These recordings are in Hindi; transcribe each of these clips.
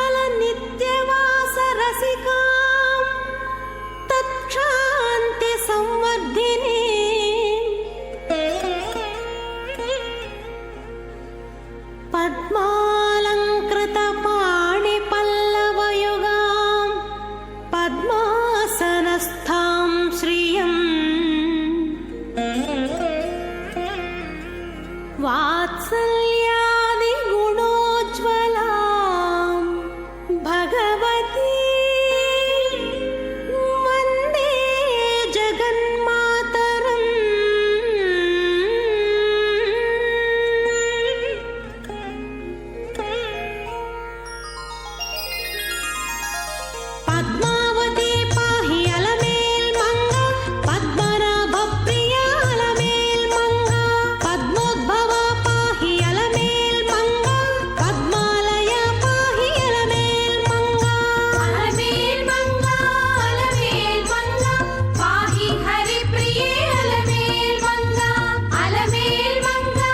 वत्सल नित्यवास रसिकां तत्क्षान्ति संवर्धिनी पद्मालंकृत पाणि पल्लवयुगां पद्मासनस्थां श्रियं वात्सल्यादि गुणोज्ज्वलां भगवती वन्दे जगन्मातरम्। पद्मावती पाहि अलमेल्मंगा पद्मनाभप्रिया अलमेल्मंगा पद्मोद्भवा पाहि अलमेल्मंगा पद्मालया पाहि अलमेल्मंगा अलमेल्मंगा अलमेल्मंगा पाहि हरिप्रिये अलमेल्मंगा अलमेल्मंगा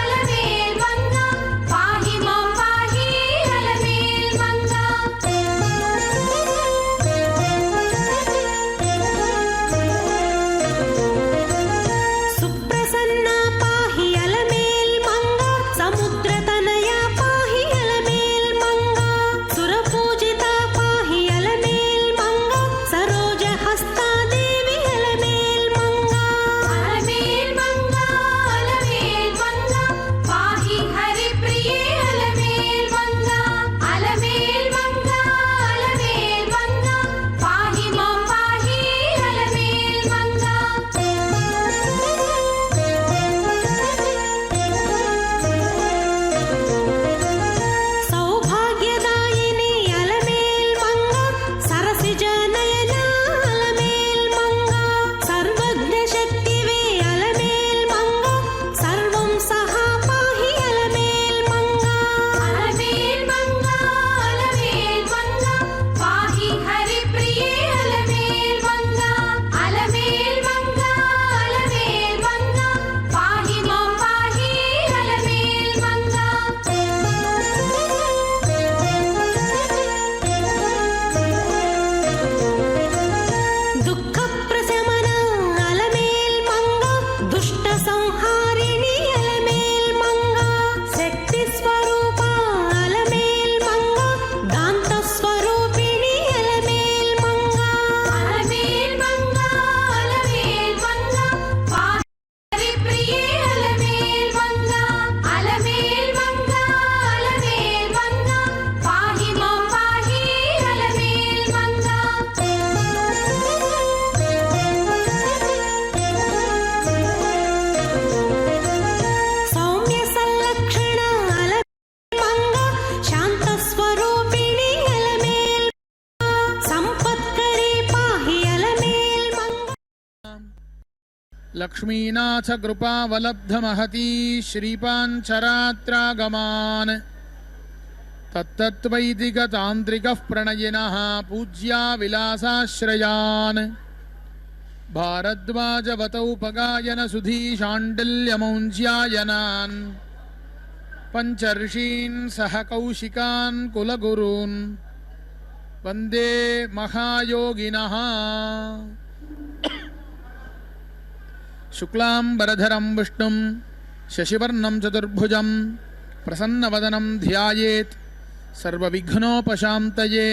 अलमेल्मंगा पाहि मां पाहि अलमेल्मंगा सुप्रसन्ना पाहि अलमेल्मंगा समुद्रतनया पाहि अलमेल्मंगा सुरपूजिता पाहि अलमेल्मंगा सरोजहस्ता देवी अलमेल्मंगा अलमेल्मंगा अलमेल्मंगा पाहि हरिप्रिये अलमेल्मंगा अलमेल्मंगा अलमेल्मंगा पाहि मां पाहि अलमेल्मंगा सौभाग्यदायिनी अलमेल्मंगा सरसिजनयना अलमेल्मंगा सर्वज्ञशक्तिवे अलमेल्मंगा सर्वं सहा पाहि अलमेल्मंगा अलमेल्मंगा अलमेल्मंगा पाहि हरिप्रिये अलमेल्मंगा अलमेल्मंगा अलमेल्मंगा पाहि मां पाहि अलमेल्मंगा दुःखप्रशमना अलमेल्मंगा दुष्टसंहारिणी अलमेल्मंगा शक्तिस्वरूपा अलमेल्मंगा दान्तस्वरूपिणी अलमेल्मंगा अलमेल्मंगा अलमेल्मंगा पाहि हरिप्रिये अलमेल्मंगा अलमेल्मंगा अलमेल्मंगा पाहि मां पाहि अलमेल्मंगा सौम्य संलक्षण अलमेल्मंगा शांतस्वरूपिणी अलमेल्मंगा संपत्करी पाहि अलमेल्मंगा लक्ष्मीनाथ कृपावलब्धमहती श्रीपाञ्चरात्रागमान् तत्तत्वैदिकतान्त्रिकः प्रणयिनः पूज्या विलासाश्रयान् भारद्वाजवतौपगायन सुधीशाण्डिल्यमौञ्ज्यायनान् पञ्चर्षीन् सह कौशिकान् कुलगुरून् वन्दे महायोगिनः। शुक्लांबरधरं विष्णुं शशिवर्णं चतुर्भुजं प्रसन्नवदनं ध्यायेत् सर्वविघ्नोपशान्तये।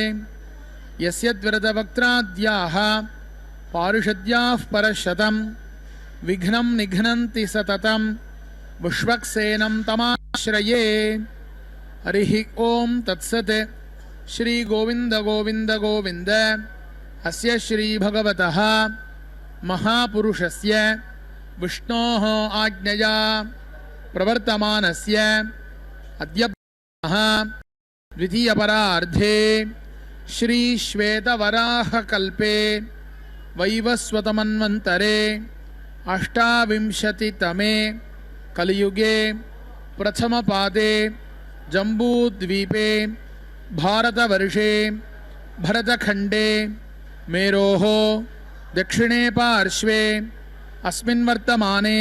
यस्य द्विरदवक्त्राद्याः पारिषद्याः परशतं विघ्नं निघ्नन्ति सततं विश्वक्सेनं तमाश्रये। हरिः ओं तत्सत्। श्री गोविंद गोविंद गोविंद अस्य श्री भगवतः महापुरुषस्य विष्णोः आज्ञया प्रवर्तमानस्य अद्य द्वितीयपरार्धे श्री श्वेतवराहकल्पे वैवस्वतमन्वन्तरे अष्टाविंशतितमे कलियुगे प्रथमपादे जम्बूद्वीपे भारतवर्षे भरतखण्डे मेरोः दक्षिणे पार्श्वे अस्मिन् वर्तमाने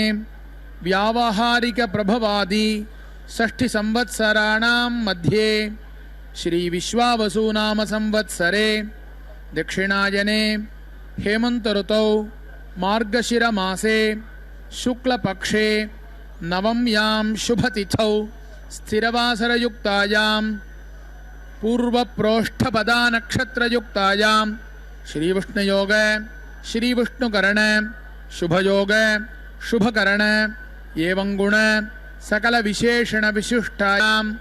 व्यावहारिकप्रभवादि षष्ठिसंवत्सराणां मध्ये श्री विश्वावसु नाम संवत्सरे दक्षिणायने हेमंत ऋतौ मार्गशिर मासे शुक्लपक्षे नवम्यां शुभतिथौ स्थिरवासरयुक्तायां पूर्वप्रोष्ठपदा नक्षत्रयुक्तायां श्रीविष्णुयोग श्रीविष्णुकरण शुभयोग शुभकरण एवं गुण सकल विशेषण विशिष्टायाम्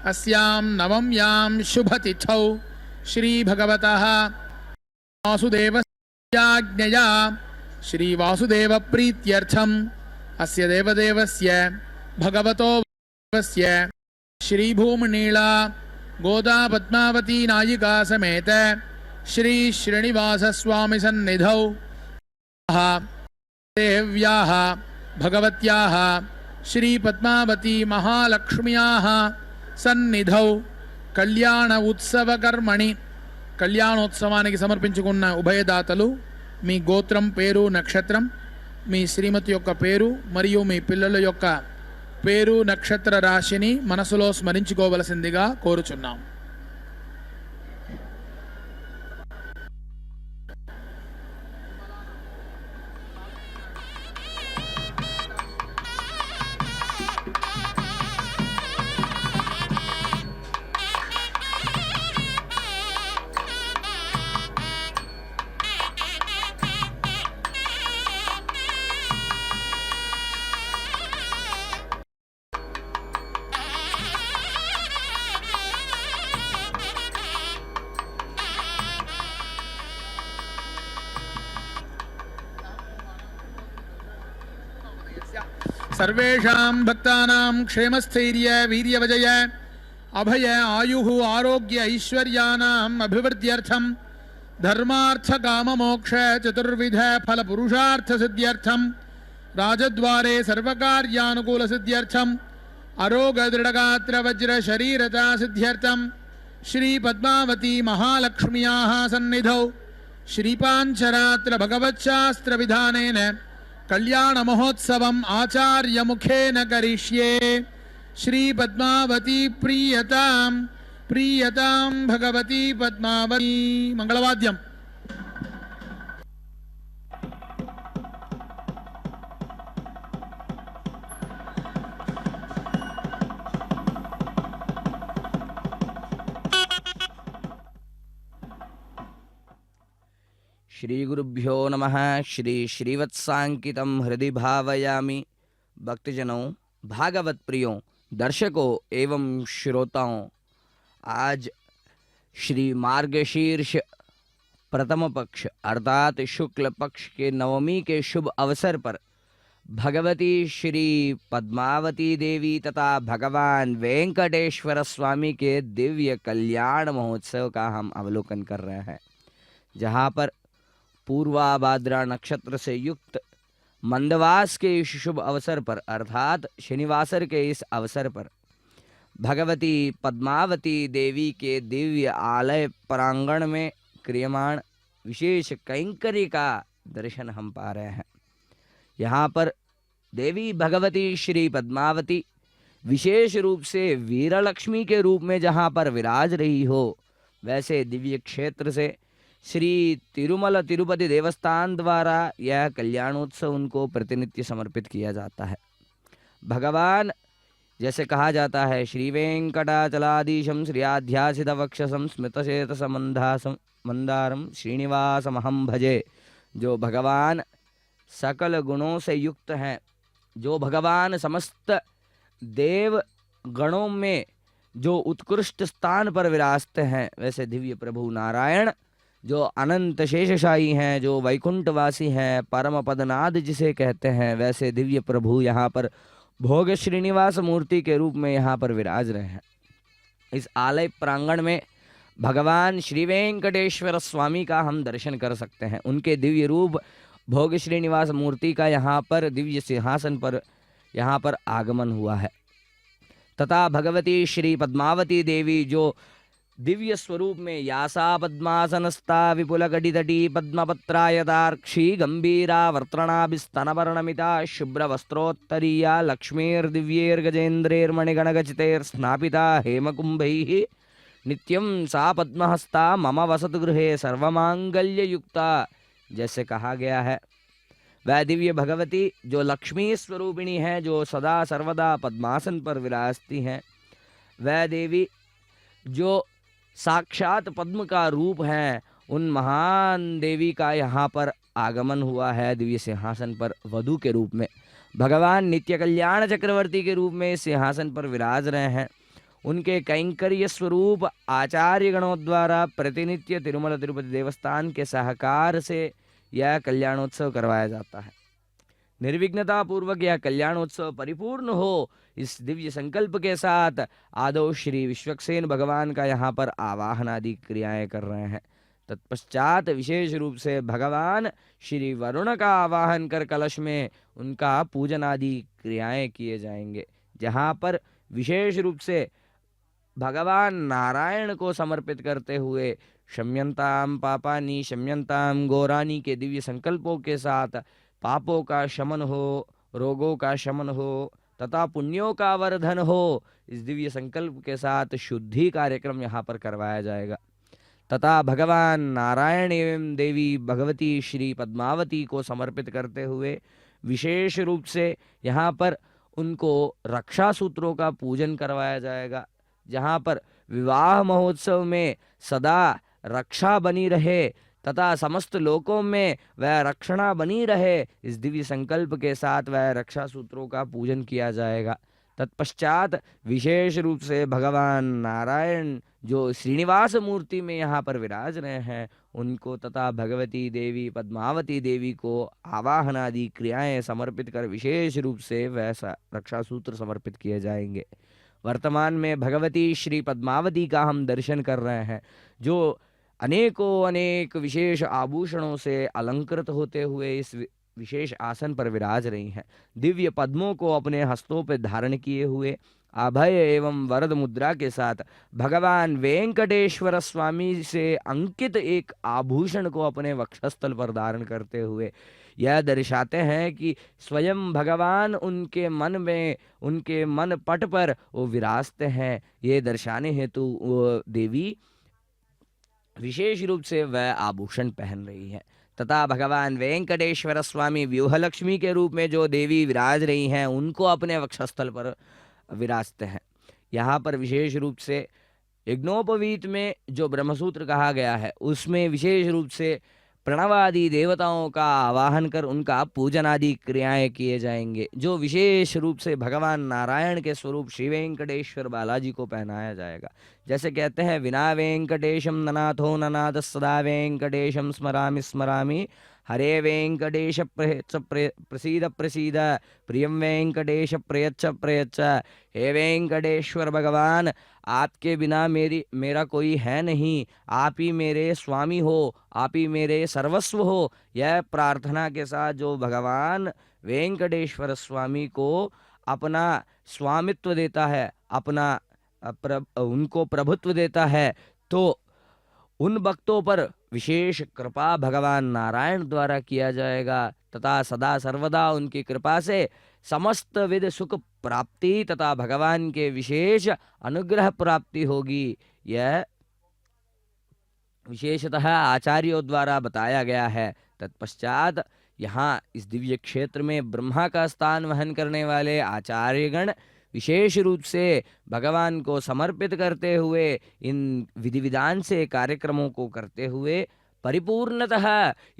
अस्यां नवम्यां शुभतिथौ श्री भगवतः वासुदेवस्याज्ञया श्री वासुदेव प्रीत्यर्थम् अस्य देवदेवस्य भगवतो देवस्य श्री भूमनीला गोदा पद्मावती नायिका समेत श्री श्रीनिवास स्वामी सन्निधौ देव्याः भगवत्याः श्री पद्मावती महालक्ष्म्याः सन्निधौ कल्याण उत्सव कर्मणि కళ్యాణోత్సవానికి సమర్పించుకున్న ఉభయదాతలు మీ గోత్రం పేరు నక్షత్రం మీ శ్రీమతి యొక్క పేరు మరియు మీ పిల్లల యొక్క పేరు నక్షత్ర రాశిని మనసులో స్మరించుకోవలసిందిగా కోరుచున్నాం. सर्वेषां भक्तानां क्षेमस्थैर्य वीर्यवजय अभय आयुः आरोग्य ऐश्वर्यानाम् अभिवृद्ध्यर्थं धर्मार्थ काम मोक्ष चतुर्विध फल पुरुषार्थ सिद्ध्यर्थं राजद्वारे सर्वकार्यानुकूल सिद्ध्यर्थं अरोग दृढगात्र वज्र शरीरता सिद्ध्यर्थं श्री पद्मावती महालक्ष्म्याः सन्निधौ श्रीपाञ्चरात्र भगवच्छास्त्र विधानेन कल्याण महोत्सवम् आचार्य मुखेन करिष्ये. श्री पद्मावती प्रीयतां प्रीयतां भगवती पद्मावती. मंगलवाद्यम. श्री गुरुभ्यो नमः. श्री श्रीवत्सांकितं हृदि भावयामि. भक्तजनों, भागवत प्रियों, दर्शकों एवं श्रोताओं, आज श्री मार्गशीर्ष प्रथम पक्ष अर्थात शुक्ल पक्ष के नवमी के शुभ अवसर पर भगवती श्री पद्मावती देवी तथा भगवान वेंकटेश्वर स्वामी के दिव्य कल्याण महोत्सव का हम अवलोकन कर रहे हैं, जहाँ पर पूर्वाभाद्रा नक्षत्र से युक्त मंदवास के इस शुभ अवसर पर अर्थात शनिवासर के इस अवसर पर भगवती पद्मावती देवी के दिव्य आलय प्रांगण में क्रियमाण विशेष कैंकर्य का दर्शन हम पा रहे हैं। यहाँ पर देवी भगवती श्री पद्मावती विशेष रूप से वीरलक्ष्मी के रूप में जहाँ पर विराज रही हो, वैसे दिव्य क्षेत्र से श्री तिरुमल तिरुपति देवस्थान द्वारा यह कल्याणोत्सव उनको प्रतिनित्य समर्पित किया जाता है। भगवान, जैसे कहा जाता है, श्री वेंकटाचलाधीशं श्रियाध्यासित वक्षसं स्मितशेत मंदासम मंदारम श्रीनिवासमहं भजे। जो भगवान सकल गुणों से युक्त हैं, जो भगवान समस्त देव गणों में जो उत्कृष्ट स्थान पर विराजते हैं, वैसे दिव्य प्रभु नारायण जो अनंत शेषशाही हैं, जो वैकुंठवासी हैं, परम पदनाद जिसे कहते हैं, वैसे दिव्य प्रभु यहाँ पर भोग श्रीनिवास मूर्ति के रूप में यहाँ पर विराज रहे हैं। इस आलय प्रांगण में भगवान श्री वेंकटेश्वर स्वामी का हम दर्शन कर सकते हैं। उनके दिव्य रूप भोग श्रीनिवास मूर्ति का यहाँ पर दिव्य सिंहासन पर यहाँ पर आगमन हुआ है, तथा भगवती श्री पद्मावती देवी जो दिव्य स्वरूप में यासा पद्मासनस्था विपुल कटितटी पद्मपत्रायताक्षी गंभीरा वर्त्रणाभिस्तनवर्णमिता शुभ्र वस्त्रोत्तरीया लक्ष्मीर्दिव्यैर्गजेन्द्रैर्मणिगणगचितैर्स्नापिता हेमकुंभैः नित्यम सा पद्महस्ता मम वसतु गृहे सर्वमांगल्य युक्ता, जैसे कहा गया है। वह दिव्य भगवती जो लक्ष्मी स्वरूपिणी है, जो सदा सर्वदा पद्मासन पर विराजती हैं, वह देवी जो साक्षात पद्म का रूप है, उन महान देवी का यहाँ पर आगमन हुआ है दिव्य सिंहासन पर वधु के रूप में। भगवान नित्य कल्याण चक्रवर्ती के रूप में इस सिंहासन पर विराज रहे हैं। उनके कैंकर्य स्वरूप आचार्य गणों द्वारा प्रतिनित्य तिरुमला तिरुपति देवस्थान के सहकार से यह कल्याणोत्सव करवाया जाता है। निर्विघ्नता पूर्वक यह कल्याणोत्सव परिपूर्ण हो, इस दिव्य संकल्प के साथ आदौ श्री विश्वक्सेन भगवान का यहाँ पर आवाहन आदि क्रियाएं कर रहे हैं। तत्पश्चात विशेष रूप से भगवान श्री वरुण का आवाहन कर कलश में उनका पूजन आदि क्रियाएं किए जाएंगे, जहाँ पर विशेष रूप से भगवान नारायण को समर्पित करते हुए शम्यंताम पापानी शम्यंताम गौरानी के दिव्य संकल्पों के साथ पापों का शमन हो, रोगों का शमन हो तथा पुण्यों का वर्धन हो, इस दिव्य संकल्प के साथ शुद्धि कार्यक्रम यहाँ पर करवाया जाएगा। तथा भगवान नारायण एवं देवी भगवती श्री पद्मावती को समर्पित करते हुए विशेष रूप से यहाँ पर उनको रक्षा सूत्रों का पूजन करवाया जाएगा, जहाँ पर विवाह महोत्सव में सदा रक्षा बनी रहे तथा समस्त लोकों में वह रक्षणा बनी रहे, इस दिव्य संकल्प के साथ वह रक्षा सूत्रों का पूजन किया जाएगा। तत्पश्चात विशेष रूप से भगवान नारायण जो श्रीनिवास मूर्ति में यहाँ पर विराज रहे हैं, उनको तथा भगवती देवी पद्मावती देवी को आवाहन आदि क्रियाएं समर्पित कर विशेष रूप से वैसा रक्षा सूत्र समर्पित किए जाएंगे। वर्तमान में भगवती श्री पद्मावती का हम दर्शन कर रहे हैं, जो अनेकों अनेक विशेष आभूषणों से अलंकृत होते हुए इस विशेष आसन पर विराज रही हैं। दिव्य पद्मों को अपने हस्तों पर धारण किए हुए अभय एवं वरद मुद्रा के साथ भगवान वेंकटेश्वर स्वामी से अंकित एक आभूषण को अपने वक्षस्थल पर धारण करते हुए यह दर्शाते हैं कि स्वयं भगवान उनके मन में, उनके मन पट पर वो विराजते हैं। ये दर्शाने हेतु वो देवी विशेष रूप से वह आभूषण पहन रही है। तथा भगवान वेंकटेश्वर स्वामी व्यूहलक्ष्मी के रूप में जो देवी विराज रही हैं, उनको अपने वक्षस्थल पर विराजते हैं। यहाँ पर विशेष रूप से यज्ञोपवीत में जो ब्रह्मसूत्र कहा गया है, उसमें विशेष रूप से प्रणवादि देवताओं का आवाहन कर उनका पूजन आदि क्रियाएं किए जाएंगे, जो विशेष रूप से भगवान नारायण के स्वरूप श्री वेंकटेश्वर बालाजी को पहनाया जाएगा। जैसे कहते हैं, विना वेंकटेशम ननाथो ननाथ सदा वेंकटेशम स्मरामि स्मरामि, हरे वेंकटेश प्रसीद प्रसीद, प्रियम वेंकटेश प्रयच्छ प्रयच्छ। हे वेंकटेश्वर भगवान, आपके बिना मेरा कोई है नहीं, आप ही मेरे स्वामी हो, आप ही मेरे सर्वस्व हो। यह प्रार्थना के साथ जो भगवान वेंकटेश्वर स्वामी को अपना स्वामित्व देता है, अपना उनको प्रभुत्व देता है, तो उन भक्तों पर विशेष कृपा भगवान नारायण द्वारा किया जाएगा तथा सदा सर्वदा उनकी कृपा से समस्त विध सुख प्राप्ति तथा भगवान के विशेष अनुग्रह प्राप्ति होगी। यह विशेषतः आचार्यों द्वारा बताया गया है। तत्पश्चात यहाँ इस दिव्य क्षेत्र में ब्रह्मा का स्थान वहन करने वाले आचार्यगण विशेष रूप से भगवान को समर्पित करते हुए इन विधि विधान से कार्यक्रमों को करते हुए परिपूर्णतः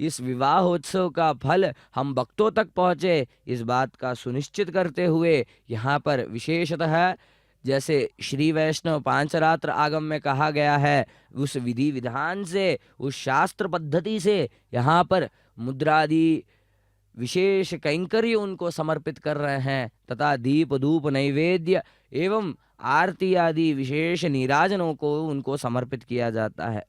इस विवाहोत्सव का फल हम भक्तों तक पहुँचे, इस बात का सुनिश्चित करते हुए यहाँ पर विशेषतः जैसे श्री वैष्णव पांचरात्र आगम में कहा गया है, उस विधि विधान से, उस शास्त्र पद्धति से यहाँ पर मुद्रादि विशेष कैंकर्य उनको समर्पित कर रहे हैं तथा दीप धूप नैवेद्य एवं आरती आदि विशेष नीराजनों को उनको समर्पित किया जाता है।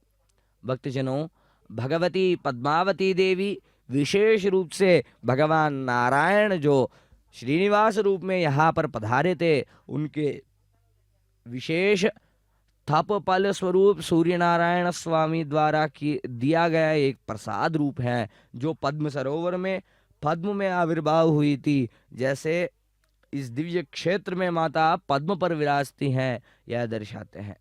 भक्तजनों, भगवती पद्मावती देवी विशेष रूप से भगवान नारायण जो श्रीनिवास रूप में यहाँ पर पधारे थे, उनके विशेष थप पल स्वरूप सूर्य नारायण स्वामी द्वारा दिया गया एक प्रसाद रूप है, जो पद्म सरोवर में पद्म में आविर्भाव हुई थी। जैसे इस दिव्य क्षेत्र में माता पद्म पर विराजती हैं, यह दर्शाते हैं।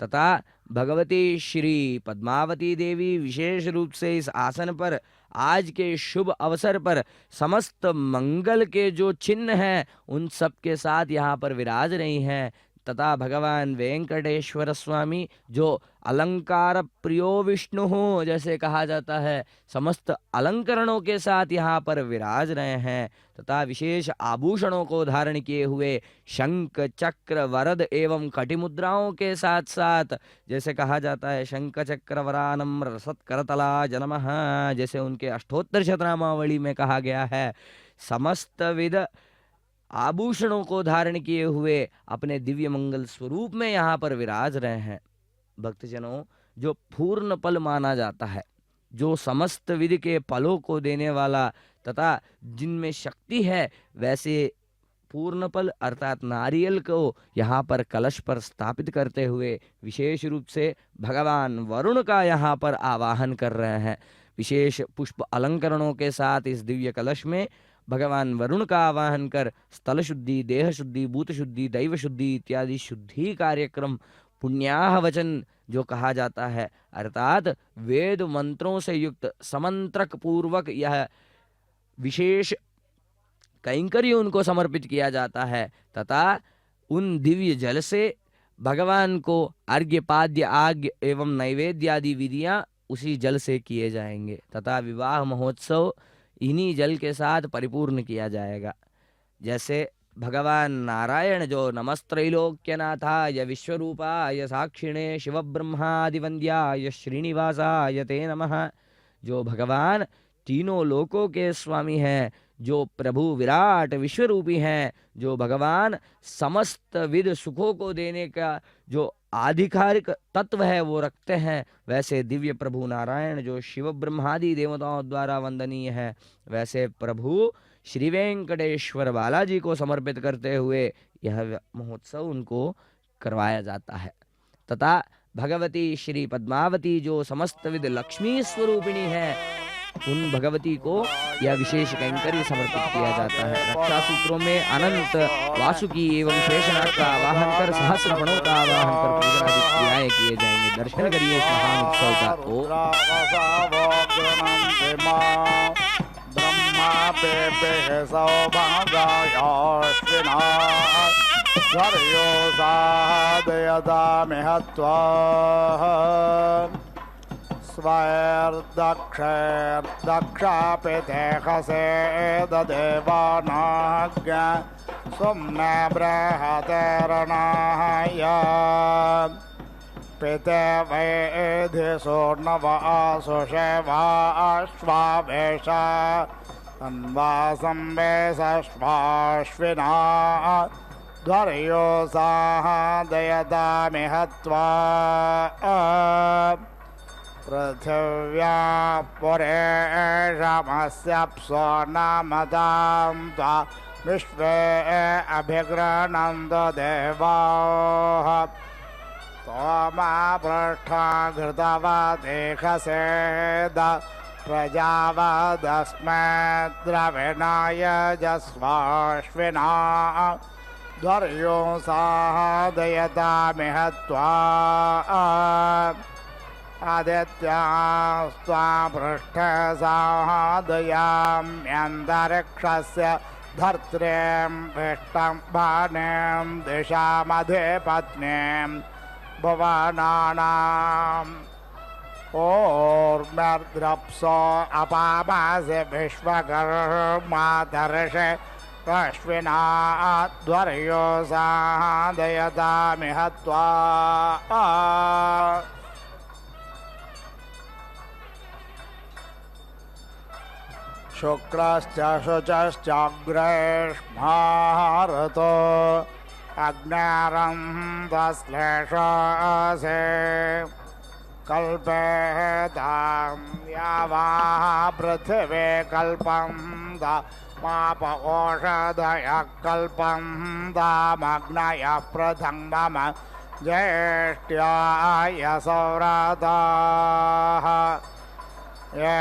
तथा भगवती श्री पद्मावती देवी विशेष रूप से इस आसन पर आज के शुभ अवसर पर समस्त मंगल के जो चिन्ह हैं उन सब के साथ यहाँ पर विराज रही हैं। तथा भगवान वेंकटेश्वर स्वामी जो अलंकार प्रियो विष्णु हो जैसे कहा जाता है, समस्त अलंकरणों के साथ यहाँ पर विराज रहे हैं। तथा विशेष आभूषणों को धारण किए हुए शंख चक्र वरद एवं कटिमुद्राओं के साथ साथ, जैसे कहा जाता है शंख चक्र वरानम रसत करतला जनमः, जैसे उनके अष्टोत्तर शतनामावली में कहा गया है, समस्त विध आभूषणों को धारण किए हुए अपने दिव्य मंगल स्वरूप में यहाँ पर विराज रहे हैं। भक्तजनों, जो पूर्ण पल माना जाता है, जो समस्त विधि के पलों को देने वाला तथा जिनमें शक्ति है, वैसे पूर्ण पल अर्थात नारियल को यहाँ पर कलश पर स्थापित करते हुए विशेष रूप से भगवान वरुण का यहाँ पर आवाहन कर रहे हैं। विशेष पुष्प अलंकरणों के साथ इस दिव्य कलश में भगवान वरुण का आवाहन कर स्थल शुद्धि, देह शुद्धि, भूत शुद्धि, दैव शुद्धि इत्यादि शुद्धि कार्यक्रम, पुण्याह वचन जो कहा जाता है, अर्थात वेद मंत्रों से युक्त समंत्रक पूर्वक यह विशेष कैंकर्य उनको समर्पित किया जाता है। तथा उन दिव्य जल से भगवान को अर्घ्य पाद्य आग्य एवं नैवेद्य आदि विधियां उसी जल से किए जाएंगे। तथा विवाह महोत्सव इन्हीं जल के साथ परिपूर्ण किया जाएगा। जैसे भगवान नारायण जो नमस्त्रैलोक्यनाथाय विश्वरूपाय साक्षिणे शिव ब्रह्मादिवंद्याय श्रीनिवासाय ते नमः, जो भगवान तीनों लोकों के स्वामी हैं, जो प्रभु विराट विश्वरूपी हैं, जो भगवान समस्त विध सुखों को देने का जो आधिकारिक तत्व है वो रखते हैं, वैसे दिव्य प्रभु नारायण जो शिव ब्रह्मादि देवताओं द्वारा वंदनीय है, वैसे प्रभु श्री वेंकटेश्वर बालाजी को समर्पित करते हुए यह महोत्सव उनको करवाया जाता है। तथा भगवती श्री पद्मावती जो समस्त विध लक्ष्मी स्वरूपिणी है, उन भगवती को यह विशेष कैंकर्य समर्पित किया जाता है। रक्षा सूत्रों में अनंत वासुकी एवं शेषनाग का आवाहन कर सहस्र गणों का आवाहन कर पूजा आदि क्रियाएं किए जाएंगे। दर्शन करिए इस महान उत्सव का। स्वैर्दक्षैर्दक्षापितेहसेददेवानाज्ञ सुम्ने बृहतेरणाय पिते वैधिसूर्णवासुषेवाश्वावेशा तन्वासं वेशश्वाश्विना ध्वर्यो सादयतामिह त्वा पृथिव्या पुरेशमस्यप्सो नामदां त्वा विश्वे अभिगृह्णन्तो देवाः तोमा पृष्ठा घृतवदेहसेद प्रजावदस्मै द्रविणाय जस्वाश्विना ध्वर्यो सादयतामिह त्वा आदित्यास्त्वा पृष्ठसादयाम्यन्तरिक्षस्य धर्त्रीं विष्टं भानीं दिशामधिपत्नीं भुवनानाम् ओर्म्यर्द्रप्सो अपामासि विश्वकर्माधर्षे अश्विना ध्वर्यो सादयतामिह त्वा शुक्लश्च शुचश्चाग्रेष्मारतो अग्निरन्धश्लेषसे कल्पेतां यावाः पृथिवी कल्पं माप ओषधयः कल्पं दामग्नयः प्रथमम ज्येष्ठ्याय सौरताः ये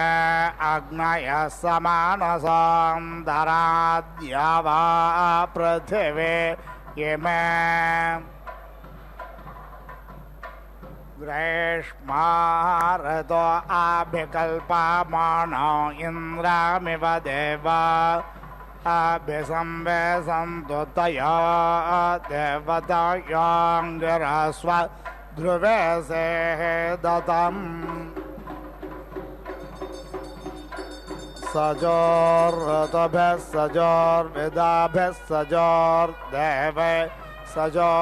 अग्नयः समानसां दराद्यावा पृथिवी इमे ग्रीष्मारतो अभिकल्पमानो इन्द्रामिव देवा अभिसंवेशन्तु तया देवतायाङ्गिरस्व ध्रुवे सेदतम् सजोर्रतभिः सजोर्विदाभिः सजोर्देवै सजोर्देवैर्वायो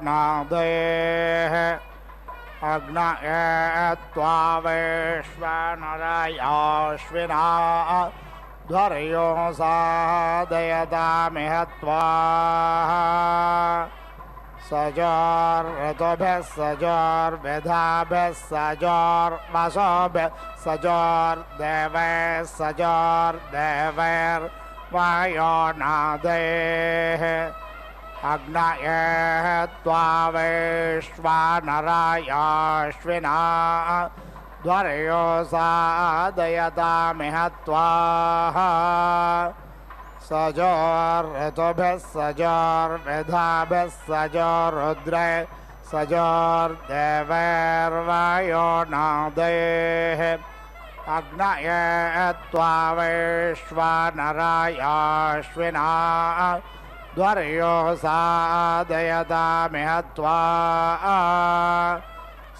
नादेः अग्नये त्वा वैश्वानरायाश्विना ध्वर्यो सादयतामिह त्वा सजोर्ऋतुभिः सजोर्विधाभिः सजोर्वसोभिः सजोर्देवैः सजोर्देवैर्वायो नादेः अग्नये त्वा वैश्वानरायाश्विना ध्वर्यो सादयतामिह त्वा सजोर्ऋतुभिः सजोर्विधाभिः सजोरुद्रे सजोर्देवैर्वायो नादेः अग्नये त्वा वैश्वानरायाश्विना ध्वर्यो सादयतामिह त्वा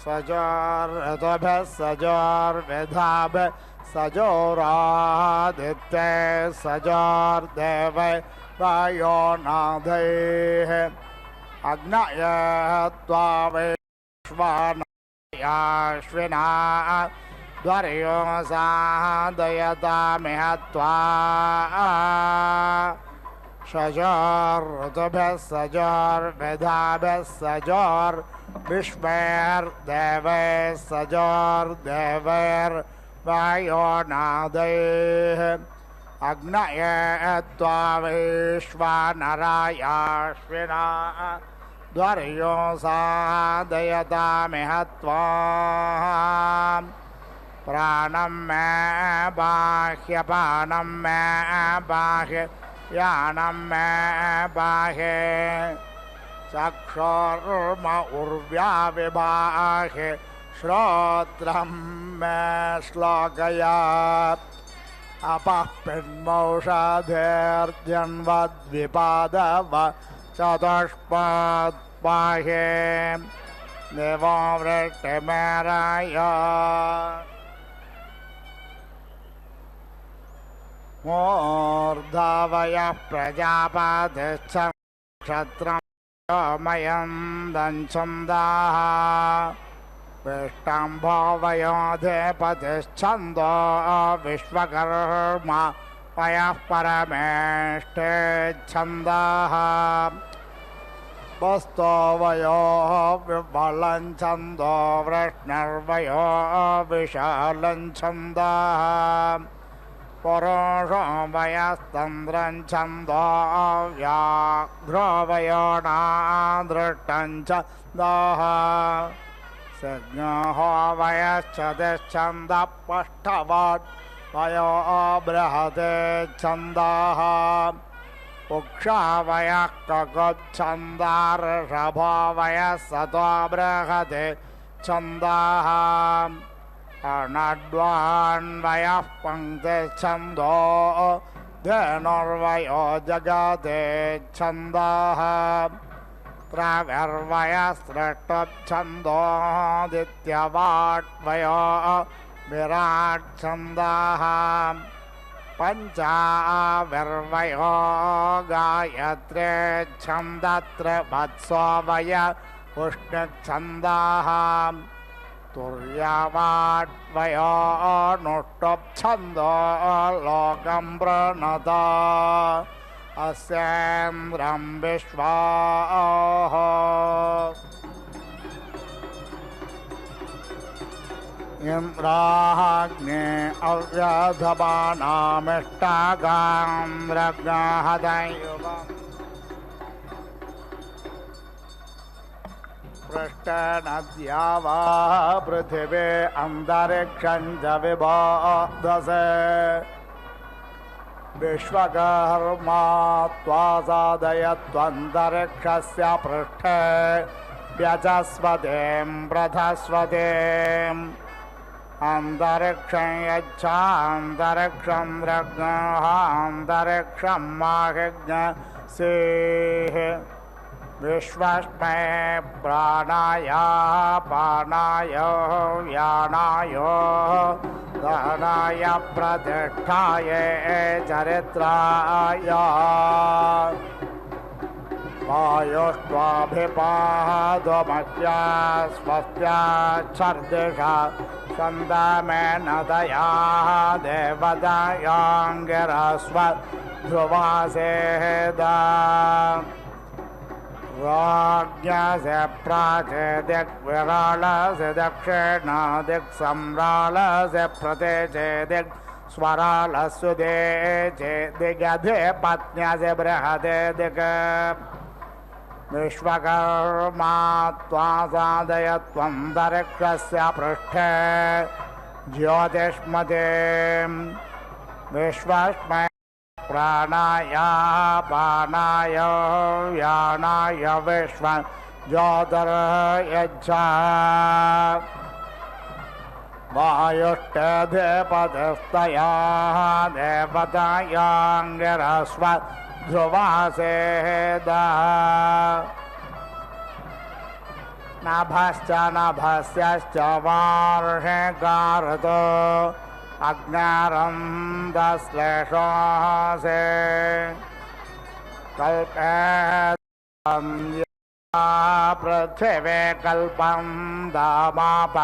सजोर्ऋतुभिः सजोर्विधाभिः सजोरादित्ये सजोर्देवैर्वायो नादेः अग्नये त्वा वैश्वानरायाश्विना ध्वर्यो सादयतामिह त्वा सजोर्ऋतुभिः सजोर्विधाभिः सजोर्विश्वैर्देवैः सजोर्देवैर्वायो नादेः अग्नये त्वा वैश्वानरायाश्विना ध्वर्यो सादयतामिह त्वा प्राणं मे बाह्यपानं मे बाह्य यानं मे बाह्ये चक्षुर्म उर्व्याविबाह्ये श्रोत्रं मे श्लोकया अपः पिन्मौषधेर्जन्वद्विपादव चतुष्पत् बाह्ये देवो वृष्टिमेराय मूर्धवयः प्रजापतिश्च क्षत्रं मयं दञ्छन्दाः विष्टम्भो वयोधिपतिश्छन्दो विश्वकर्मा पयः परमेष्ठे छन्दाः वस्तो वयो विबलं वृष्णर्वयो विशालं छन्दाः पुरुषो वयस्तन्द्रं छन्दो व्याघ्रो वयो नादृष्टं छन्दः सज्ञो वयश्चतिश्छन्दः पष्ठवत् वयो बृहते छन्दः उक्षा वयः ककुच्छन्दः ऋषभो वयः सतो बृहते छन्दः अर्णड्वान्वयः पङ्क्तिच्छन्दो धेनुर्वयो जगते छन्दः त्रव्यर्वयस्रष्टच्छन्दोदित्यवाट्वयो विराट् छन्दः पञ्चाविर्वयो गायत्रे छन्दत्रवत्सो वय उष्णच्छन्दः तुर्यवाट्वयो नुष्टुप्छन्दो लोकं प्रणत अस्येन्द्रं विश्वाः इन्द्राग्ने अव्यधबानामिष्टागां रग्नाहदयुगम् पृष्ठनद्या वा पृथिवी अन्तरिक्षं च विबोधसे विश्वकर्मा त्वा साधयत्वन्तरिक्षस्य पृष्ठे व्यचस्वतीं प्रथस्वतीम् अन्तरिक्षं यच्छान्तरिक्षं रग्नान्तरिक्षं माहिज्ञसेः विश्वस्मै प्राणाय पानाय व्यानाय दहनाय प्रतिष्ठाय चरित्राय वायुष्वाभिपादमह्या स्वस्त्याच्छर्दिषा छन्दमेन दया देवतायाङ्गिरस्व ध्रुवासेदा राज्ञसे प्राचेदिग्विरालसे दक्षिणादिक्सम्रालसे प्रतेचेदिक् स्वरालस्वदेचे दिगधे पत्न्यसे बृहदे दिक् विश्वकर्मा त्वा साधय त्वं दरिक्षस्य पृष्ठे ज्योतिष्मते विश्वस्मै प्राणाय पानाय व्यानाय विश्व ज्योतिर्यच्छा वायुष्टधिपतिस्तया देवतायाङ्गिरस्व ध्रुवासेदा नभश्च नभस्यश्च वार्षिकारतो अग्नारन्दश्लेषासे कल्पेतं पृथिवे कल्पं दामाप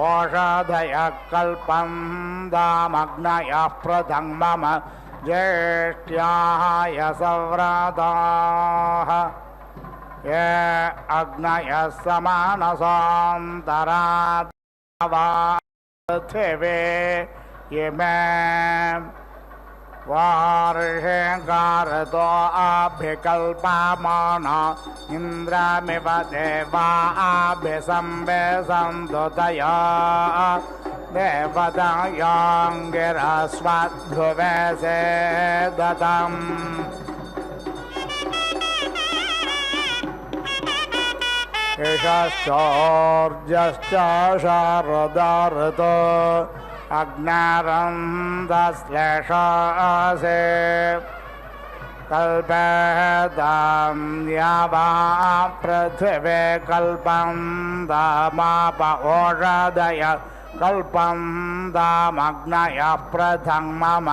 ओषधयः कल्पं दामग्नयः पृथं मम ज्येष्ठ्याय सव्रताः ये अग्नयः समानसान्तराद्वा पृथिवे इमे वार्षिकारतो अभिकल्पमाना इन्द्रमिव देवा अभिसंवेशन्तु तया देवतायाङ्गिरस्वध्रुवसे दतम् ईशश्चोर्जश्च शारदारतो अग्नारन्दश्लेषासे कल्पेतां यावा पृथिवे कल्पं दामाप ओषधय कल्पं दामग्नयः पृथं मम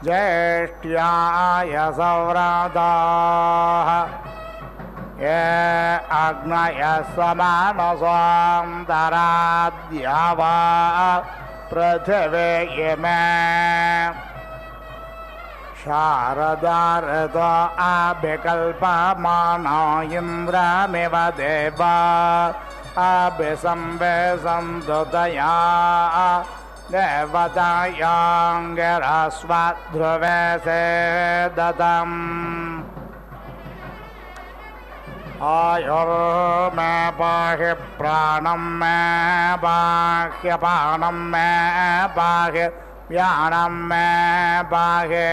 ज्येष्ठ्याय सव्रताः ये अग्नयः समानसान्तराद्यावा पृथिवे इमे शारदारतो अभिकल्पमाना इन्द्रमिव देवा अभिसंवेशन्तु तया देवतायाङ्गिरस्वध्रुवसे दतम् आयुर्मे पाहि प्राणं मे बाह्यपानं मे पाहि व्यानं मे पाहि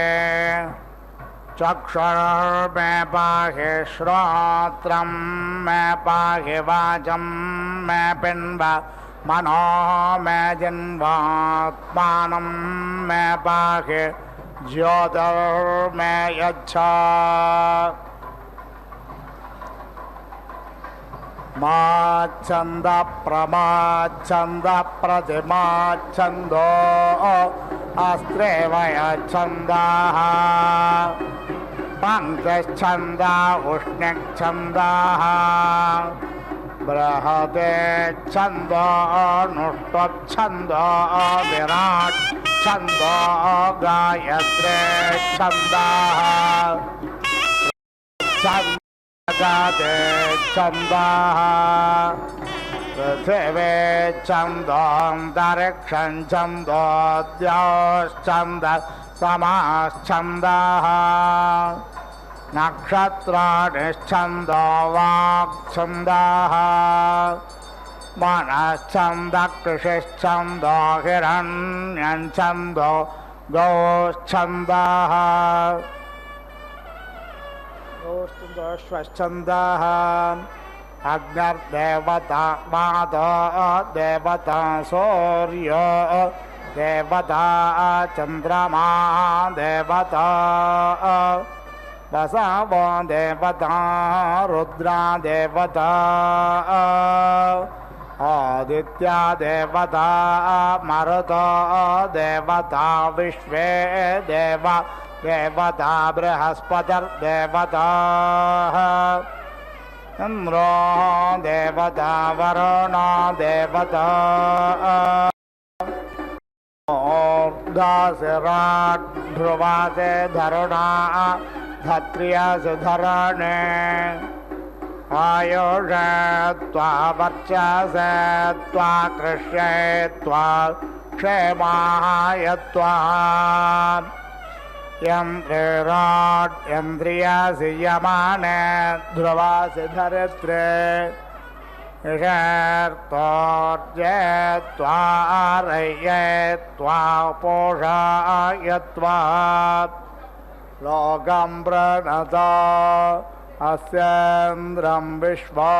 चक्षुर्मे पाहि श्रोत्रं मे पाहि वाचं मे पिन्व मनो मे जिह्वात्मानं मे पाहि ज्योतिर्मे यच्छ माच्छन्द प्रमाच्छन्द प्रतिमाच्छन्दो अस्त्रेव यच्छन्दाः पङ्क्तिश्छन्द उष्णिच्छन्दाः बृहते छन्दो नुष्टुप्छन्दो विराट् छन्दो गायत्रे छन्दाः गाते छन्दाः पृथिवे छन्दोऽन्तरिक्षं छन्दोऽद्योश्छन्द समाश्छन्दाः नक्षत्राणिश्छन्दो वाक्छन्दाः मनश्छन्द कृषिश्छन्दो हिरण्यं छन्दो गौश्छन्दाः श्वच्छन्दाः अग्निर्देवता मादो देवता सूर्यो देवता चंद्रमा देवता वसवो देवता रुद्रा देवता आदित्या देवता मरुतो देवता विश्वे देवा देवता बृहस्पतिर्देवता इंद्रो देवता वरुणो देवता दासराट ध्रुवासे धरुणा धत्रियासु धरणे आयुषे त्वा वर्चसे त्वा कृष्ये त्वा क्षेमाय त्वा यंत्रिराट यंत्रियासि यमाने ध्रुवासि धरित्रे ऋषर्तोर्ये त्वा रये त्वा पोषाय त्वा लोकं प्रणता अस्येन्द्रं विश्वा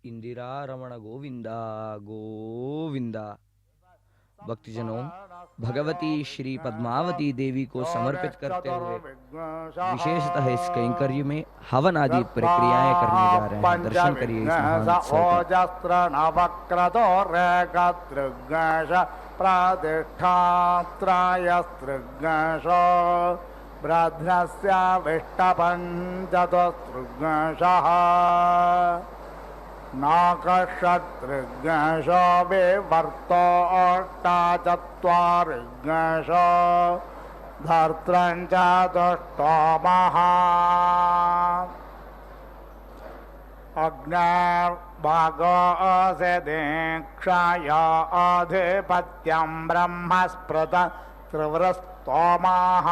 इंदिरा रमण गोविंदा गोविंदा। भक्तजनों, भगवती श्री पद्मावती देवी को समर्पित करते हुए विशेषतः इस कैंकर्य में हवन आदि प्रक्रियाएं करने जा रहे हैं। दर्शन करिए इस महान उत्सव नाकशत्रुघ्नशो विवर्तो अष्टाचत्वारिघ्नशो धर्त्रं च दुष्टोमः अग्निर्भागोऽसि दीक्षाया अधिपत्यं ब्रह्मस्पृत त्रिवृस्तोमः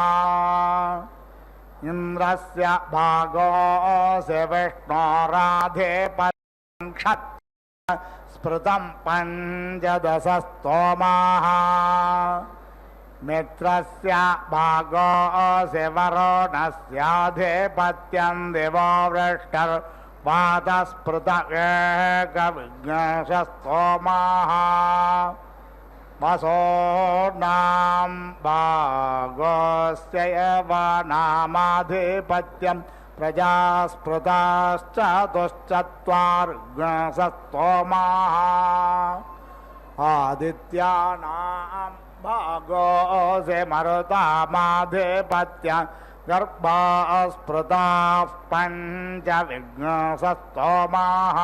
इन्द्रस्य भागोऽसि विष्णोराधिपत्यं स्मृतं पंचदशस्तोमाः मित्रस्य भागोऽसि वरुणस्याधिपत्यं दिवो वृष्टिर्वातस्पृत एकविघ्नशस्तोमाः वसोर्नां भागोऽस्य यवनामाधिपत्यं प्रजास्पृताश्चतुश्चत्वारिघ्नशस्तोमाः आदित्यानां भागोऽसि मरुतामाधिपत्यं गर्भास्पृताः पंचविघ्नशस्तोमाः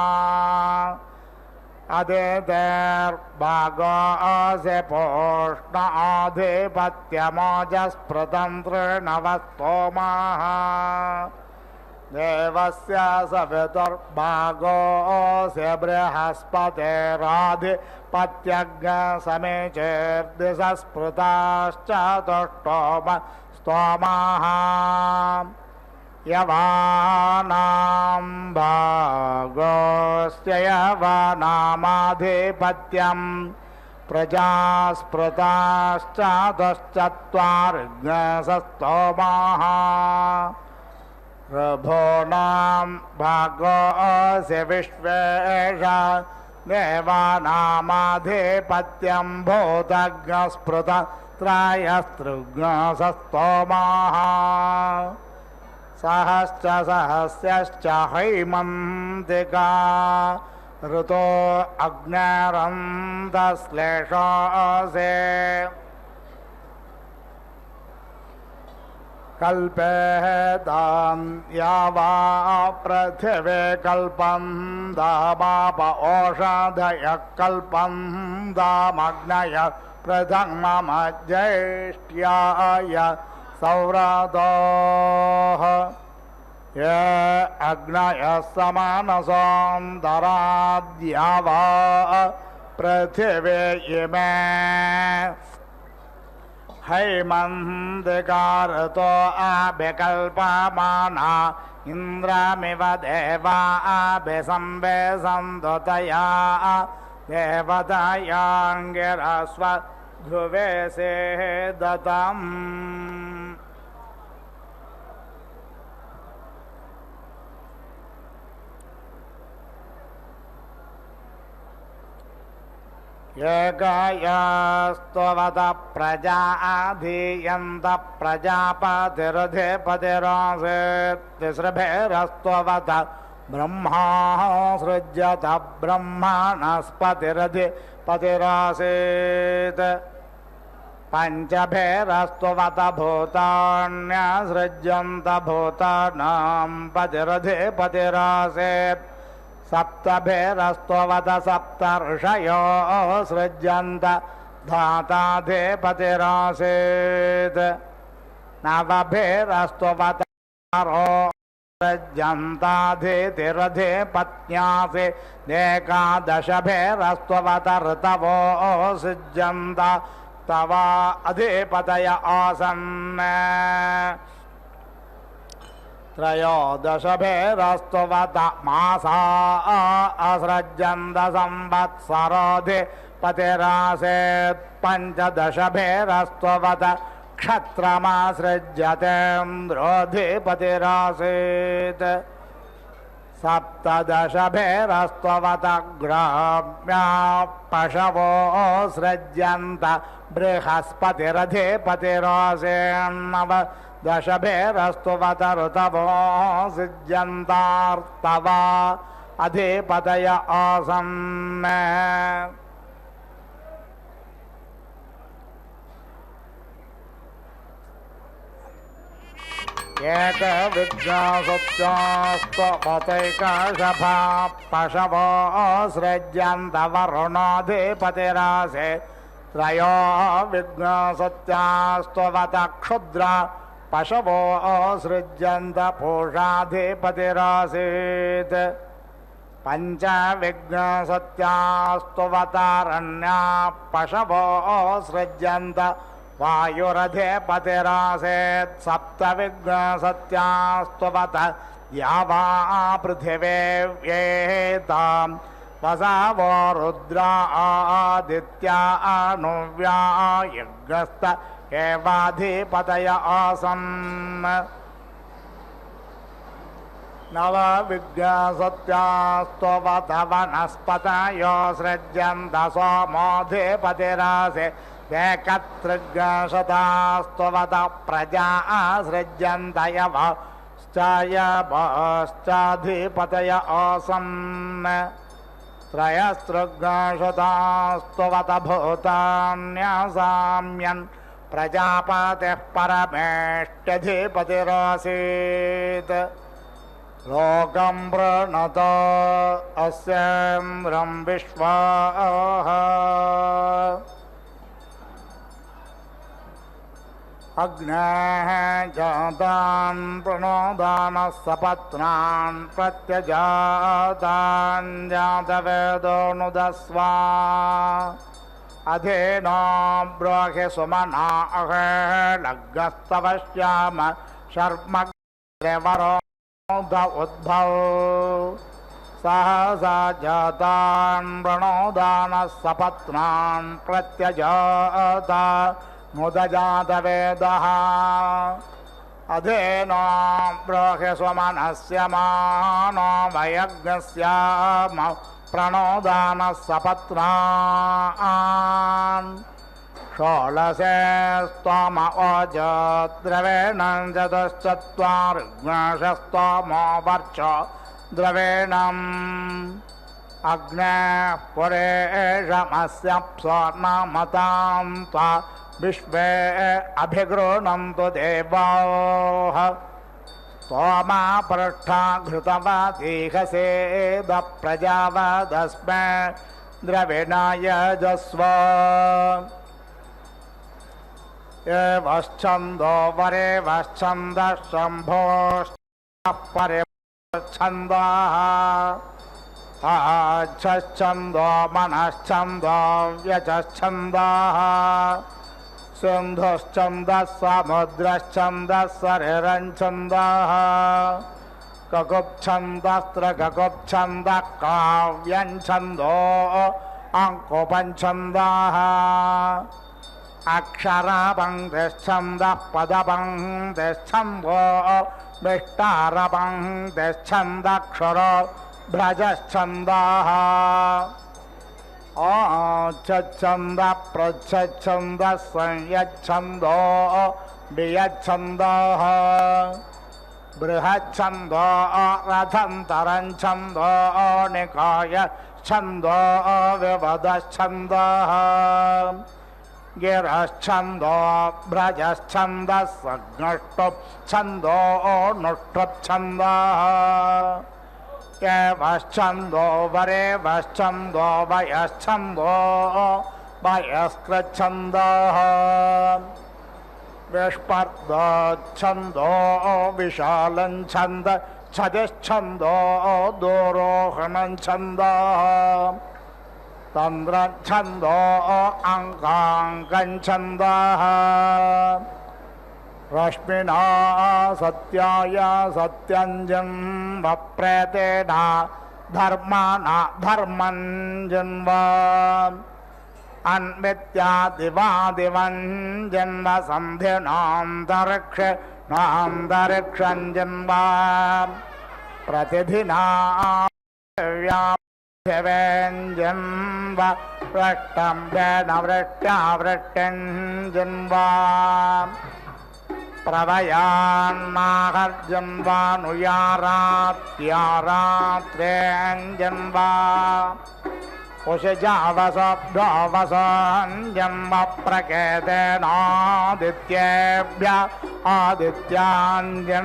अदितेर्भागोऽसि पूष्णाधिपत्यमोजस्पृतं तृणवस्तोमाः देवस्य सवितुर्भागोऽसि बृहस्पतिराधिपत्यग्नसमेचेर्दिशस्पृताश्चतुष्टोमः यवानां भागोऽस्य यवानामाधिपत्यं प्रजास्पृताश्चतुश्चत्वारिघ्नशस्तोमाः ऋभूनां भागोऽसि विश्वेषा देवानामाधिपत्यं भूतग्नस्पृत त्रयस्त्रिघ्नशस्तोमाः सहश्च सहस्यश्च हैमन्तिका ऋतो अग्निरन्तश्लेषोऽसि कल्पेतां यावा पृथिवी कल्पं दामाप ओषधयः कल्पं दामग्नय प्रथमम ज्येष्ठ्याय सौरदोः ये अग्नयः समानसोऽन्तराद्या वा पृथिवी इमे हैमन्तिकारतो अभिकल्पमाना इन्द्रमिव देवा अभिसंवेशन्तु तया देवतायाङ्गिरस्व ध्रुवे सेदतम् एकयस्तवत प्रजा अधीयन्त प्रजापतिरधिपतिरासीत् तिसृभिरस्तवत ब्रह्मा सृज्यत ब्रह्मणस्पतिरधिपतिरासीत् पञ्चभिरस्तवत भूतान्यसृज्यन्त भूतानां पतिरधिपतिरासीत् सप्तभिरस्तवत सप्तर्षयो सृज्यन्त धाताधिपतिरासीत् नवभिरस्तवत सृज्यन्ताधितिरधिपत्न्यासि एकादशभिरस्तवत ऋतवो सृज्यन्त तव अधिपतय आसन् त्रयोदशभिरस्तवत मासा असृज्यन्त संवत्सरोऽधिपतिरासीत् पञ्चदशभिरस्तवत क्षत्रमासृज्यतेन्द्रोऽधिपतिरासीत् सप्तदशभिरस्तवत ग्राम्या पशवो सृज्यन्त बृहस्पतिरधिपतिरासीन्नव दशभिरस्तवत ऋतवो सृज्यन्तार्तव अधिपतय आसन् एकविघ्नसत्यास्तपतैकशभा पशवो सृज्यन्त वरुणोऽधिपतिरासीत् त्रयो विघ्नसत्यास्तवत क्षुद्रा पशवो सृज्यन्त पूषाधिपतिरासीत् पञ्चविघ्नसत्यास्तवतारण्या पशवो सृज्यन्त वायुरधिपतिरासीत् सप्तविघ्नसत्यास्तवत या वा पृथिवे व्येतां वसावो रुद्रा आदित्या अनुव्या यज्ञस्त एवाधिपतय आसन् नवविघ्नसत्यास्तवत वनस्पतयो सृज्यन्त सोमोऽधिपतिरासीत् एकत्रिघ्नशतास्तवत प्रजा सृज्यन्त यवश्चाधिपतय आसन् त्रयस्त्रिघ्नशतास्तवत भूतान्यसाम्यन् प्रजापतिः परमेष्ट्यधिपतिरासीत् लोकं प्रणत अस्येन्द्रं विश्वाः अग्नेः जातान् प्रणोदानः सपत्नान् प्रत्यजातान् जातवेदो नुदस्वा अधेनो ब्रूहि सुमना अहे लग्नस्तवश्याम शर्मग्रेवरोध उद्भव सहसा जातान् प्रणोदानः सपत्नान् प्रत्यजाता मुदजातवेदः अधेनो ब्रूहि स्वमनस्य मानो वयज्ञस्याम प्रणोदानः सपत्नान् षोडशे स्तोम ओजद्रवेण चतुश्चत्वारिघ्नशस्तोमो वर्च द्रवेणम् अग्नेः पुरेशमस्य स्वर्णमतां त्वा विश्वे अभिगृह्णन्तु देवाः स्तोमा पृष्ठा घृतवतीहसेद प्रजावदस्मै द्रविणाय यजस्व एवश्छन्दो वरेवश्छन्दः शम्भोश्च परिच्छन्दः छन्दो मनश्छन्दो व्यचच्छन्दः सिन्धुश्चन्दः समुद्रश्चन्दः शरीरञ्छन्दः ककुप्छन्दस्त्रककुप्छन्दः काव्यञ्छन्दो अङ्कुपञ्छन्दः अक्षरपङ्क्तिश्छन्दः पदपङ्क्तिश्छन्दो विष्टारपङ्क्तिश्छन्दक्षरो भ्रजश्छन्दः छन्दः प्रच्छन्दः संयच्छन्दो वियच्छन्दः बृहच्छन्दो रथन्तरञ्छन्दो निकाय छन्दो विवदच्छन्दः गिरश्छन्दो भ्रजश्छन्दः सघ्नष्टुप्छन्दो नुष्टुप्छन्दः केवश्छन्दो वरेवश्छन्दो वयश्छन्दो वयस्कृच्छन्दः विस्पर्धच्छन्दो विशालञ्छन्द छदिच्छन्दो दोरोहणञ्छन्दः तन्द्रच्छन्दो अङ्काङ्कञ्छन्दः रश्मिना सत्याय सत्यञ्जन्मप्रेतेन धर्माना धर्मञ्जन्वा अन्वित्यादिवादिवं जन्म सन्धिनान्तरिक्षनान्तरिक्षञ्जन्वा प्रतिधिना व्याजन्वा पृष्टं वेन वृष्ट्यावृष्टिञ्जन्वा प्रवयान्नाहर्जन्वानुयारात्यारात्रेञ्जन्वा उषजावसभ्यवसञ्जन्म प्रकेतेनादित्येभ्य आदित्याञ्जन्वा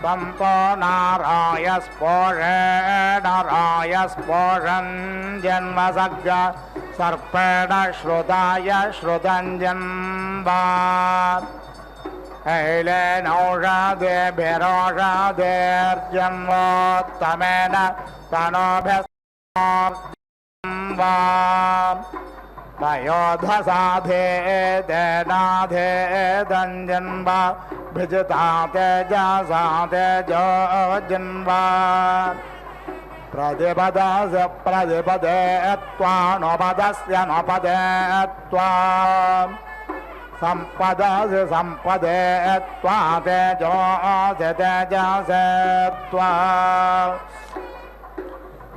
तन्तो नारायस्पोषञ्जन्म सग्ग सर्पेण श्रुताय श्रुतञ्जन्वा ऐलेनौषधेभिरोषधेर्जन्मोत्तमेन तनोभिस्वा वयोधसाधेदेनाधेदञ्जन्वा भिजता तेजसा तेजो जन्वा प्रतिपदस प्रतिपदे त्वानुपदस्य नुपदे त्वा सम्पदस सम्पदे त्वा तेजो तेजसे त्वा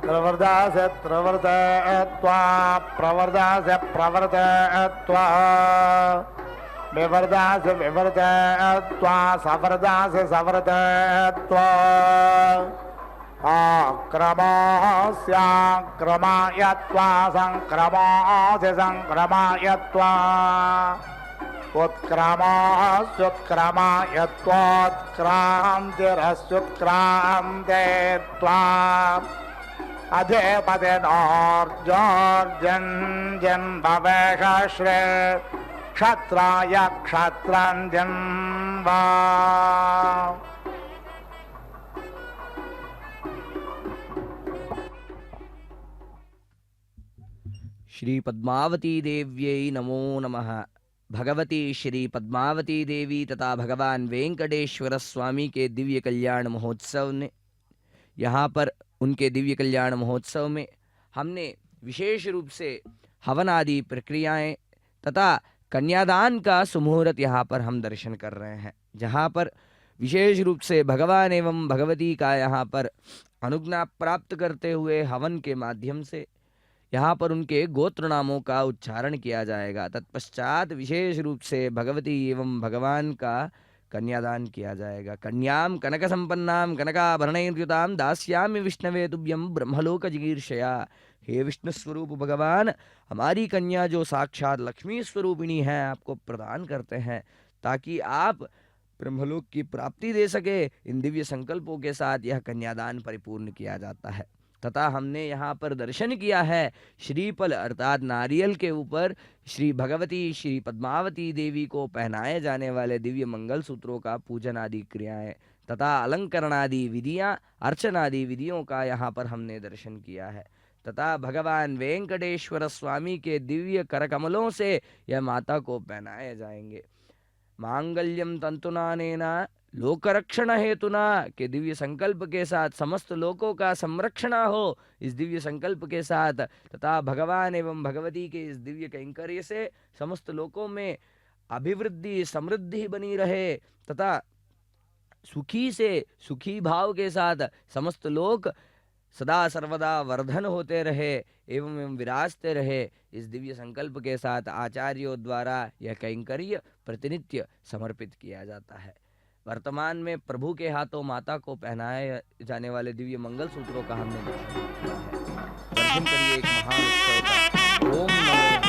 प्रवर्धस प्रवर्ते त्वा प्रवर्धस प्रवर्ते त्वा विवर्धस विवर्ते त्वा सवर्धस सवर्ते त्वा आक्रमस्याक्रमाय त्वा सङ्क्रमासि सङ्क्रमाय त्वा उत्क्रमास्युत्क्रमाय त्वोत्क्रान्तिरस्युत्क्रान्ते त्वा अधिपतिनोर्जोर्जन्भवेषश्रे क्षत्राय क्षत्रञ्जन्वा श्री पद्मावती देव्यै नमो नमः। भगवती श्री पद्मावती देवी तथा भगवान वेंकटेश्वर स्वामी के दिव्य कल्याण महोत्सव ने यहाँ पर उनके दिव्य कल्याण महोत्सव में हमने विशेष रूप से हवन आदि प्रक्रियाएं तथा कन्यादान का सुमुहूर्त यहाँ पर हम दर्शन कर रहे हैं, जहाँ पर विशेष रूप से भगवान एवं भगवती का यहाँ पर अनुज्ञा प्राप्त करते हुए हवन के माध्यम से यहाँ पर उनके गोत्र नामों का उच्चारण किया जाएगा। तत्पश्चात विशेष रूप से भगवती एवं भगवान का कन्यादान किया जाएगा। कन्याम कनक संपन्नाम कनकाभरणैर्युताम दास्यामि विष्णवे तुभ्यं ब्रह्मलोक जिगीर्षया। हे विष्णु स्वरूप भगवान, हमारी कन्या जो साक्षात लक्ष्मी स्वरूपिणी है आपको प्रदान करते हैं ताकि आप ब्रह्मलोक की प्राप्ति दे सके। इन दिव्य संकल्पों के साथ यह कन्यादान परिपूर्ण किया जाता है। तथा हमने यहाँ पर दर्शन किया है श्रीफल अर्थात नारियल के ऊपर श्री भगवती श्री पद्मावती देवी को पहनाए जाने वाले दिव्य मंगल सूत्रों का पूजन आदि क्रियाएं तथा अलंकरण आदि विधियां अर्चनादि विधियों का यहाँ पर हमने दर्शन किया है तथा भगवान वेंकटेश्वर स्वामी के दिव्य करकमलों से यह माता को पहनाए जाएंगे। मांगल्यम तंतुनानेना लोकरक्षण हेतुना के दिव्य संकल्प के साथ समस्त लोकों का संरक्षण हो इस दिव्य संकल्प के साथ तथा भगवान एवं भगवती के इस दिव्य कैंकर्य से समस्त लोकों में अभिवृद्धि समृद्धि बनी रहे तथा सुखी से सुखी भाव के साथ समस्त लोग सदा सर्वदा वर्धन होते रहे एवं विराजते रहे इस दिव्य संकल्प के साथ आचार्यों द्वारा यह कैंकर्य प्रतिनित्य समर्पित किया जाता है। वर्तमान में प्रभु के हाथों माता को पहनाए जाने वाले दिव्य मंगल सूत्रों का हमने दर्शन किया है। दर्शन करिए एक महान उत्सव का। ओम नमो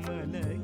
भगवते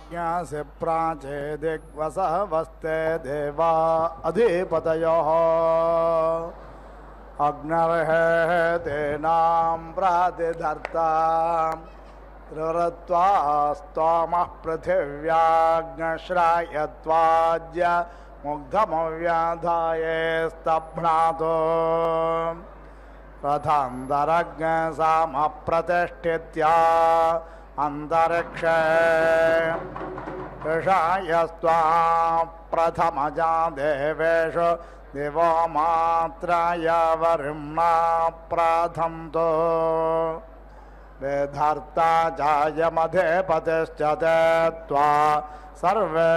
राज्ञासि प्राचे दिग्वसः वस्ते देवा अधिपतयः अग्निर्हेतेनां प्रतिधर्ता रुरत्वा स्तोमः पृथिव्याग्नश्रायत्वाज्य मुग्धमव्याधाये स्तभ्नातो रथान्तरज्ञसामप्रतिष्ठित्या अन्तरिक्षे ऋषायस्त्वा प्रथमजा देवेषु दिवो मात्राय वरुणा प्राथन्तो वेधर्ता जायमधिपतिश्च ते त्वा सर्वे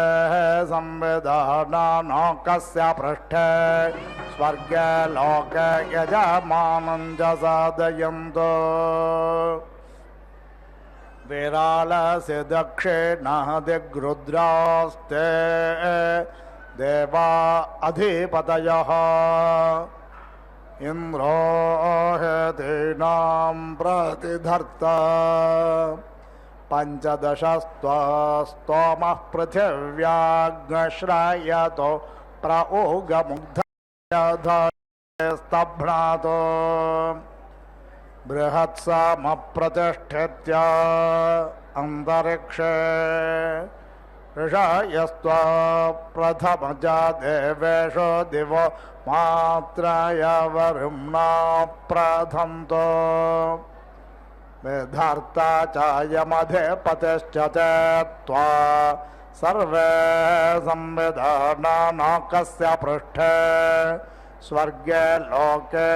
संविधानाकस्य पृष्ठे स्वर्गे लोके यजमानं च साधयन्तो विरालस्य दक्षिणः दिग्रुद्रास्ते देवा अधिपतयः इन्द्रो हेतीनां प्रतिधर्ता पञ्चदशस्त्वमः पृथिव्याग्नश्रायतो प्रऊगमुग्धाय स्तभ्नातो बृहत्सामप्रतिष्ठित्य अन्तरिक्षे ऋषायस्त्वा प्रथमजा देवेषु दिवो मात्राय वरुणा प्राथन्तो विधर्ता चायमधिपतिश्च ते त्वा सर्वे संविधानाकस्य पृष्ठे स्वर्गे लोके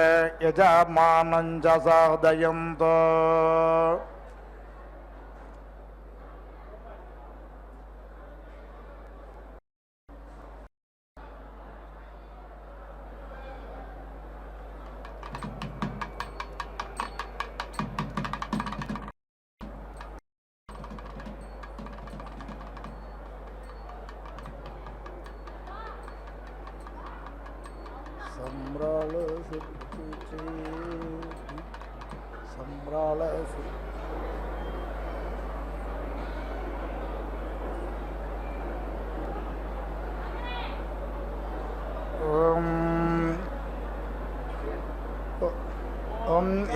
यजमानं च साधयन्तो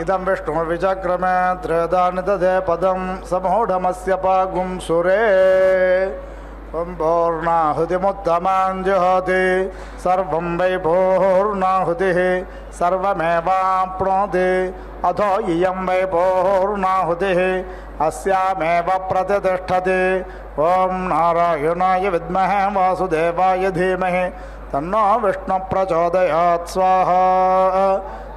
इदं विष्णुर्विचक्रमे त्रेधानिदधे पदं समूढमस्य पागुं सुरे पूर्णाहुतिमुत्तमां जुहोति सर्वं वै पूर्णाहुतिः सर्वमेवाप्नोति अथो इयं वै पूर्णाहुतिः अस्यामेव प्रतिष्ठति ॐ नारायणाय विद्महे वासुदेवाय धीमहि तन्नो विष्णुप्रचोदयात् स्वाहा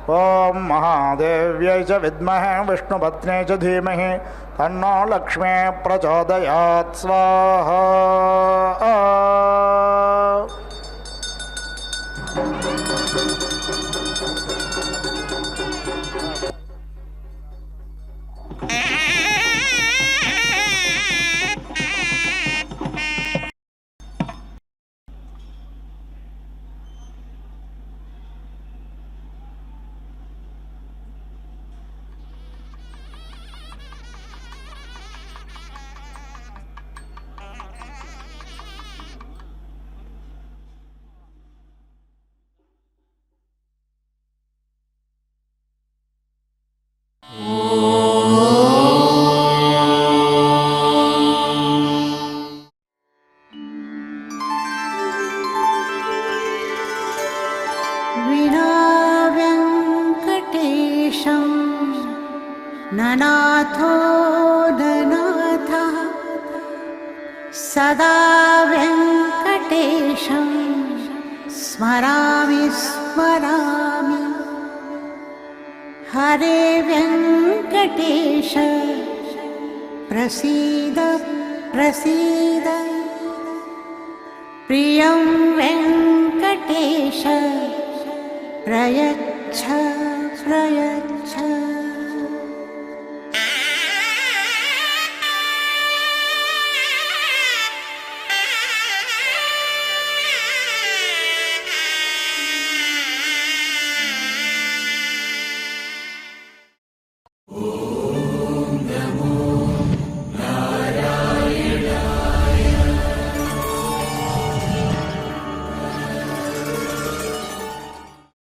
ॐ महादेव्यै च विद्महे विष्णुपत्न्यै च धीमहि तन्नो लक्ष्मी प्रचोदयात् स्वाहा विनाव्यङ्कटेशं ननाथो ननाथः सदा व्यङ्कटेशं स्मरामि स्मरामि हरे वेङ्कटेश प्रसीद प्रसीद प्रियं वेङ्कटेश प्रयच्छ प्रयच्छ